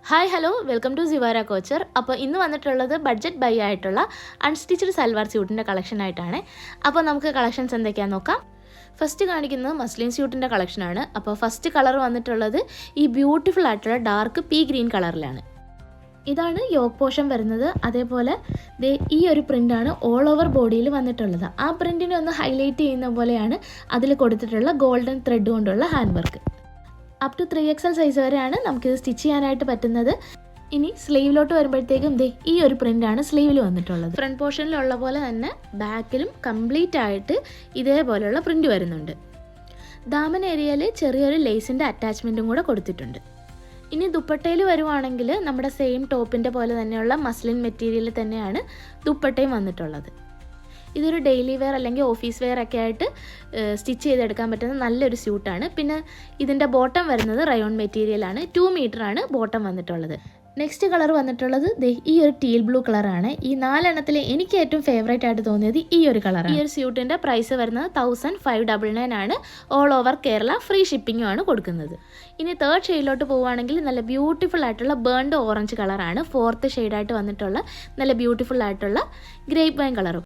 Hi hello welcome to Sivara couture. അപ്പോൾ ഇന്ന് വന്നിട്ടുള്ളത് ബഡ്ജറ്റ് ബൈ ആയിട്ടുള്ള അൺസ്റ്റിച്ചഡ് സൽവാർ സ്യൂട്ടിൻ്റെ കളക്ഷൻ ആയിട്ടാണ്. അപ്പോൾ നമുക്ക് കളക്ഷൻസ് എന്തൊക്കെയാണെന്ന് നോക്കാം. ഫസ്റ്റ് കാണിക്കുന്നത് മസ്ലിൻ സ്യൂട്ടിൻ്റെ കളക്ഷനാണ്. അപ്പോൾ ഫസ്റ്റ് കളർ വന്നിട്ടുള്ളത് ഈ ബ്യൂട്ടിഫുൾ ആയിട്ടുള്ള ഡാർക്ക് പീ ഗ്രീൻ കളറിലാണ്. ഇതാണ് യോക്ക് പോർഷൻ വരുന്നത്. അതേപോലെ ഈ ഒരു പ്രിൻ്റാണ് ഓൾ ഓവർ ബോഡിയിൽ വന്നിട്ടുള്ളത്. ആ പ്രിൻറ്റിനെ ഒന്ന് ഹൈലൈറ്റ് ചെയ്യുന്ന പോലെയാണ് അതിൽ കൊടുത്തിട്ടുള്ള ഗോൾഡൻ ത്രെഡ് കൊണ്ടുള്ള hand work. Up to 3XL size വരെയാണ് നമുക്കിത് സ്റ്റിച്ച് ചെയ്യാനായിട്ട് പറ്റുന്നത്. ഇനി സ്ലീവിലോട്ട് വരുമ്പോഴത്തേക്കും ഈ ഒരു പ്രിൻ്റാണ് സ്ലീവിൽ വന്നിട്ടുള്ളത്. ഫ്രണ്ട് പോർഷനിലുള്ള പോലെ തന്നെ ബാക്കിലും കംപ്ലീറ്റ് ആയിട്ട് ഇതേപോലെയുള്ള പ്രിൻ്റ് വരുന്നുണ്ട്. ദാമൻ ഏരിയയിൽ ചെറിയൊരു ലേസിൻ്റെ അറ്റാച്ച്മെൻറ്റും കൂടെ കൊടുത്തിട്ടുണ്ട്. ഇനി ദുപ്പട്ടയിൽ വരുവാണെങ്കിൽ നമ്മുടെ സെയിം ടോപ്പിൻ്റെ പോലെ തന്നെയുള്ള മസ്ലിൻ മെറ്റീരിയൽ തന്നെയാണ് ദുപ്പട്ടയും വന്നിട്ടുള്ളത്. ഇതൊരു ഡെയിലി വെയർ അല്ലെങ്കിൽ ഓഫീസ് വെയർ ഒക്കെ ആയിട്ട് സ്റ്റിച്ച് ചെയ്തെടുക്കാൻ പറ്റുന്ന നല്ലൊരു സ്യൂട്ടാണ്. പിന്നെ ഇതിൻ്റെ ബോട്ടം വരുന്നത് റയോൺ മെറ്റീരിയലാണ്. 2 മീറ്ററാണ് ബോട്ടം വന്നിട്ടുള്ളത്. നെക്സ്റ്റ് കളർ വന്നിട്ടുള്ളത് ഈ ഒരു ടീൽ ബ്ലൂ കളറാണ്. ഈ 4 എനിക്ക് ഏറ്റവും ഫേവറേറ്റ് ആയിട്ട് തോന്നിയത് ഈ ഒരു കളറാണ്. ഈ ഒരു സ്യൂട്ടിൻ്റെ പ്രൈസ് വരുന്നത് 1599 ആണ്. ഓൾ ഓവർ കേരള ഫ്രീ ഷിപ്പിങ്ങും ആണ് കൊടുക്കുന്നത്. ഇനി തേർഡ് ഷെയ്ഡിലോട്ട് പോവുകയാണെങ്കിൽ നല്ല ബ്യൂട്ടിഫുൾ ആയിട്ടുള്ള ബേൺഡ് ഓറഞ്ച് കളറാണ്. 4th ഷെയ്ഡായിട്ട് വന്നിട്ടുള്ള നല്ല ബ്യൂട്ടിഫുൾ ആയിട്ടുള്ള ഗ്രേപ്പ് വൈൻ കളറും.